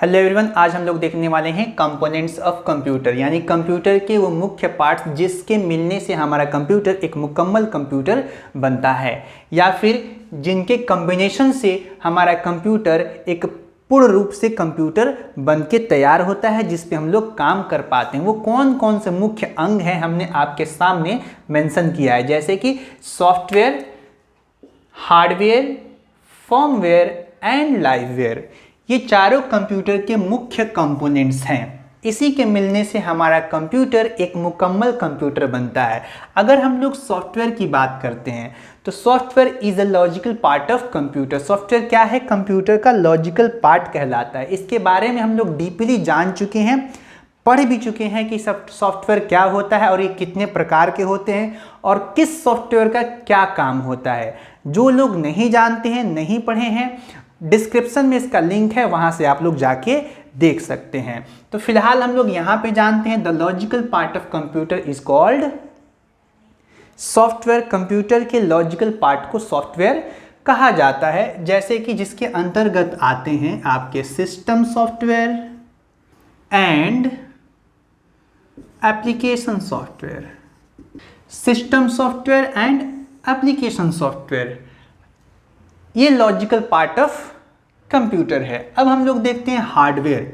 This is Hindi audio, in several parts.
हेलो एवरीवन, आज हम लोग देखने वाले हैं कंपोनेंट्स ऑफ कंप्यूटर, यानी कंप्यूटर के वो मुख्य पार्ट्स जिसके मिलने से हमारा कंप्यूटर एक मुकम्मल कंप्यूटर बनता है, या फिर जिनके कॉम्बिनेशन से हमारा कंप्यूटर एक पूर्ण रूप से कंप्यूटर बन के तैयार होता है, जिस पे हम लोग काम कर पाते हैं। वो कौन कौन से मुख्य अंग हैं हमने आपके सामने मेंशन किया है, जैसे कि सॉफ्टवेयर, हार्डवेयर, फर्मवेयर एंड लाइववेयर। ये चारों कंप्यूटर के मुख्य कंपोनेंट्स हैं। इसी के मिलने से हमारा कंप्यूटर एक मुकम्मल कंप्यूटर बनता है। अगर हम लोग सॉफ्टवेयर की बात करते हैं तो software is a logical part of computer. Software क्या है? कंप्यूटर का लॉजिकल पार्ट कहलाता है। इसके बारे में हम लोग डीपली जान चुके हैं, पढ़ भी चुके हैं कि सॉफ्टवेयर क्या होता है और ये कितने प्रकार के होते हैं और किस सॉफ्टवेयर का क्या काम होता है। जो लोग नहीं जानते हैं, नहीं पढ़े हैं, डिस्क्रिप्शन में इसका लिंक है, वहां से आप लोग जाके देख सकते हैं। तो फिलहाल हम लोग यहां पे जानते हैं the logical part of computer is called software. Computer के लॉजिकल पार्ट को सॉफ्टवेयर कहा जाता है, जैसे कि जिसके अंतर्गत आते हैं आपके system software and application software. System software and application software ये लॉजिकल पार्ट ऑफ कंप्यूटर है। अब हम लोग देखते हैं हार्डवेयर।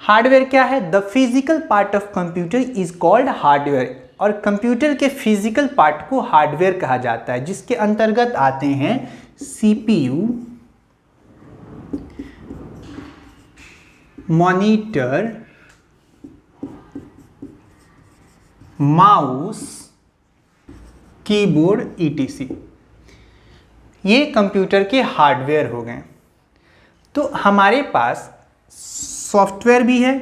हार्डवेयर क्या है? The physical part of computer is called hardware. और कंप्यूटर के फिजिकल पार्ट को हार्डवेयर कहा जाता है, जिसके अंतर्गत आते हैं CPU, monitor, mouse, keyboard etc. ये कंप्यूटर के हार्डवेयर हो गए। तो हमारे पास सॉफ्टवेयर भी है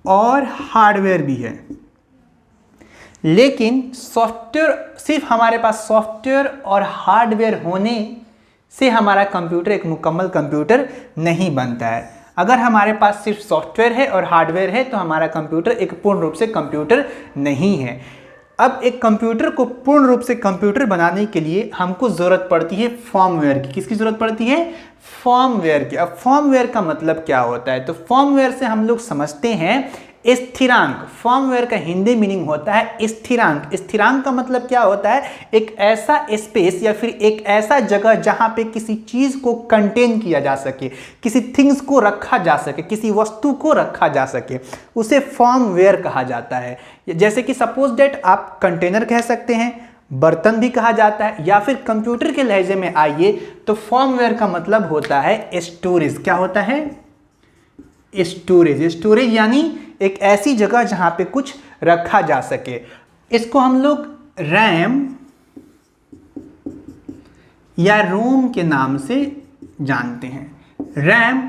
और हार्डवेयर भी है, लेकिन सॉफ्टवेयर सिर्फ हमारे पास सॉफ्टवेयर और हार्डवेयर होने से हमारा कंप्यूटर एक मुकम्मल कंप्यूटर नहीं बनता है। अगर हमारे पास सिर्फ सॉफ्टवेयर है और हार्डवेयर है तो हमारा कंप्यूटर एक पूर्ण रूप से कंप्यूटर नहीं है। अब एक कंप्यूटर को पूर्ण रूप से कंप्यूटर बनाने के लिए हमको ज़रूरत पड़ती है फर्मवेयर की। किसकी ज़रूरत पड़ती है? फर्मवेयर की। अब फर्मवेयर का मतलब क्या होता है? तो फर्मवेयर से हम लोग समझते हैं स्थिरांक। फर्मवेयर का हिंदी मीनिंग होता है स्थिरांक। स्थिरांक का मतलब क्या होता है? एक ऐसा स्पेस या फिर एक ऐसा जगह जहां पे किसी चीज को कंटेन किया जा सके, किसी थिंग्स को रखा जा सके, किसी वस्तु को रखा जा सके, उसे फर्मवेयर कहा जाता है। जैसे कि सपोज दैट आप कंटेनर कह सकते हैं, बर्तन भी कहा जाता है, या फिर कंप्यूटर के लहजे में आइए तो फर्मवेयर का मतलब होता है स्टोरेज। क्या होता है? स्टोरेज। स्टोरेज यानी एक ऐसी जगह जहां पे कुछ रखा जा सके। इसको हम लोग रैम या रोम के नाम से जानते हैं। RAM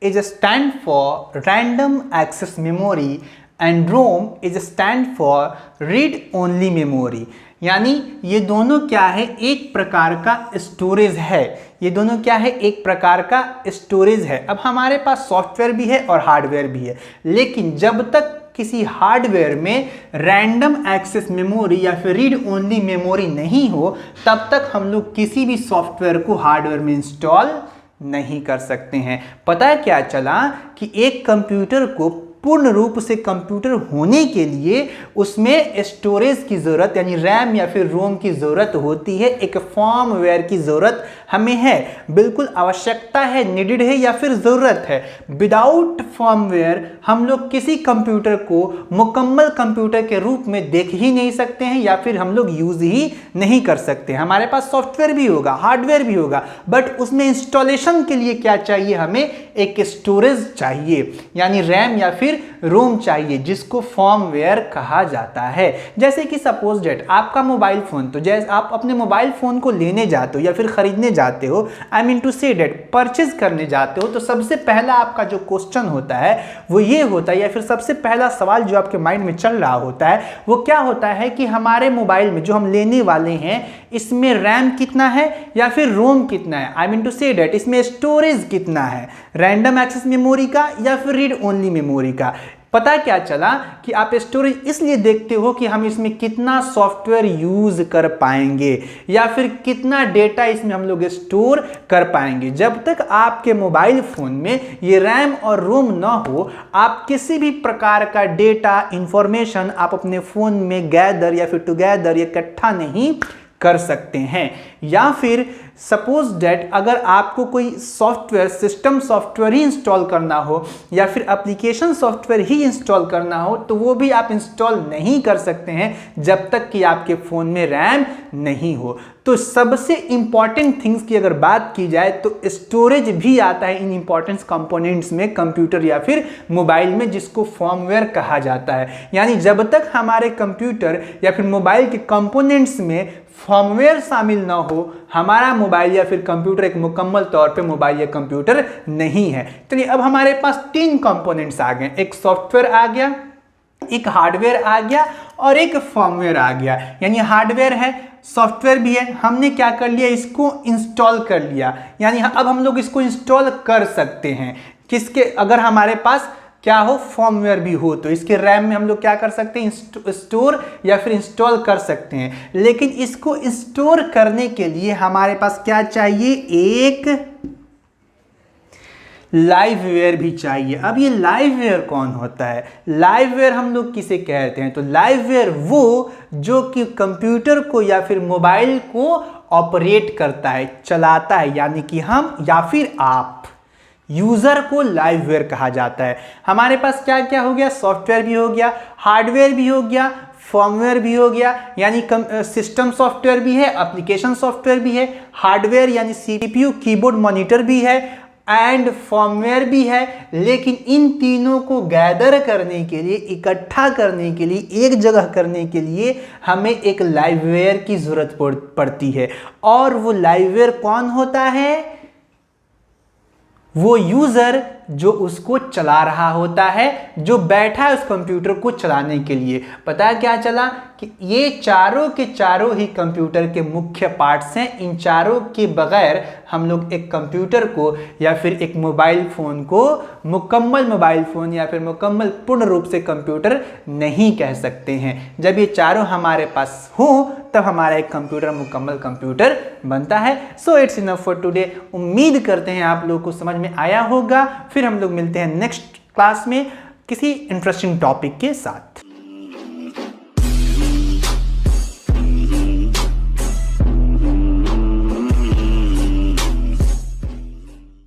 is stand for random access memory and ROM is stand for read only memory. यानी ये दोनों क्या है? एक प्रकार का स्टोरेज है। ये दोनों क्या है? एक प्रकार का स्टोरेज है। अब हमारे पास सॉफ्टवेयर भी है और हार्डवेयर भी है, लेकिन जब तक किसी हार्डवेयर में रैंडम एक्सेस मेमोरी या फिर रीड ओनली मेमोरी नहीं हो, तब तक हम लोग किसी भी सॉफ्टवेयर को हार्डवेयर में इंस्टॉल नहीं कर सकते हैं। पता है क्या चला कि एक कंप्यूटर को पूर्ण रूप से कंप्यूटर होने के लिए उसमें स्टोरेज की ज़रूरत यानी रैम या फिर रोम की ज़रूरत होती है। एक फर्मवेयर की ज़रूरत हमें है, बिल्कुल आवश्यकता है, नीडेड है या फिर ज़रूरत है। विदाउट फर्मवेयर हम लोग किसी कंप्यूटर को मुकम्मल कंप्यूटर के रूप में देख ही नहीं सकते हैं या फिर हम लोग यूज़ ही नहीं कर सकते। हमारे पास सॉफ्टवेयर भी होगा, हार्डवेयर भी होगा, बट उसमें इंस्टॉलेशन के लिए क्या चाहिए? हमें एक स्टोरेज चाहिए, यानी रैम या फिर रोम चाहिए, जिसको फर्मवेयर कहा जाता है। जैसे कि सपोज डेट आपका मोबाइल फोन, तो जैसे आप अपने मोबाइल फोन को लेने जाते हो या फिर खरीदने जाते हो, आई मीन टू से डेट परचेज करने जाते हो, तो सबसे पहला आपका जो क्वेश्चन होता है वो ये होता है, या फिर सबसे पहला सवाल जो आपके माइंड में चल रहा होता है वो क्या होता है कि हमारे मोबाइल में जो हम लेने वाले हैं इसमें रैम कितना है या फिर रोम कितना है, आई मीन टू से डेट इसमें स्टोरेज कितना है, रैंडम एक्सेस मेमोरी का या फिर रीड ओनली मेमोरी का। पता क्या चला कि आप स्टोरेज इसलिए देखते हो कि हम इसमें कितना सॉफ्टवेयर यूज कर पाएंगे या फिर कितना डेटा इसमें हम लोग स्टोर कर पाएंगे। जब तक आपके मोबाइल फोन में ये रैम और रोम ना हो, आप किसी भी प्रकार का डेटा इंफॉर्मेशन आप अपने फोन में गैदर या फिर टुगेदर इकट्ठा नहीं कर सकते हैं। या फिर सपोज डेट अगर आपको कोई सॉफ्टवेयर, सिस्टम सॉफ्टवेयर ही इंस्टॉल करना हो या फिर एप्लीकेशन सॉफ्टवेयर ही इंस्टॉल करना हो, तो वो भी आप इंस्टॉल नहीं कर सकते हैं जब तक कि आपके फ़ोन में रैम नहीं हो। तो सबसे इंपॉर्टेंट थिंग्स की अगर बात की जाए तो स्टोरेज भी आता है इन इंपॉर्टेंट कंपोनेंट्स में कंप्यूटर या फिर मोबाइल में, जिसको फर्मवेयर कहा जाता है। यानी जब तक हमारे कंप्यूटर या फिर मोबाइल के कंपोनेंट्स में फर्मवेयर शामिल ना हो, हमारा मोबाइल या फिर कंप्यूटर एक मुकम्मल तौर पे मोबाइल या कंप्यूटर नहीं है। चलिए अब हमारे पास 3 कंपोनेंट्स आ गए, एक सॉफ्टवेयर आ गया, एक हार्डवेयर आ गया और एक फर्मवेयर आ गया। यानी हार्डवेयर है, सॉफ्टवेयर भी है, हमने क्या कर लिया, इसको इंस्टॉल कर लिया। यानी अब हम लोग इसको इंस्टॉल कर सकते हैं किसके, अगर हमारे पास क्या हो, फर्मवेयर भी हो, तो इसके रैम में हम लोग क्या कर सकते हैं, स्टोर या फिर इंस्टॉल कर सकते हैं। लेकिन इसको स्टोर करने के लिए हमारे पास क्या चाहिए, एक लाइववेयर भी चाहिए। अब ये लाइववेयर कौन होता है, लाइववेयर हम लोग किसे कहते हैं, तो लाइववेयर वो जो कि कंप्यूटर को या फिर मोबाइल को ऑपरेट करता है, चलाता है। यानी कि हम या फिर आप यूजर को लाइववेयर कहा जाता है। हमारे पास क्या क्या हो गया, सॉफ्टवेयर भी हो गया, हार्डवेयर भी हो गया, फर्मवेयर भी हो गया। यानी सिस्टम सॉफ्टवेयर भी है, एप्लीकेशन सॉफ्टवेयर भी है, हार्डवेयर यानी सीपीयू, कीबोर्ड, मॉनिटर भी है एंड फर्मवेयर भी है। लेकिन इन तीनों को गैदर करने के लिए, इकट्ठा करने के लिए, एक जगह करने के लिए हमें एक लाइववेयर की जरूरत पड़ती है। और वो लाइववेयर कौन होता है, वो यूजर जो उसको चला रहा होता है, जो बैठा है उस कंप्यूटर को चलाने के लिए। पता है क्या चला कि ये चारों के चारों ही कंप्यूटर के मुख्य पार्ट्स हैं। इन चारों के बगैर हम लोग एक कंप्यूटर को या फिर एक मोबाइल फ़ोन को मुकम्मल मोबाइल फ़ोन या फिर मुकम्मल पूर्ण रूप से कंप्यूटर नहीं कह सकते हैं। जब ये चारों हमारे पास हो तब हमारा एक कंप्यूटर मुकम्मल कंप्यूटर बनता है। So it's enough for today. उम्मीद करते हैं आप लोगों को समझ में आया होगा। फिर हम लोग मिलते हैं नेक्स्ट क्लास में किसी इंटरेस्टिंग टॉपिक के साथ।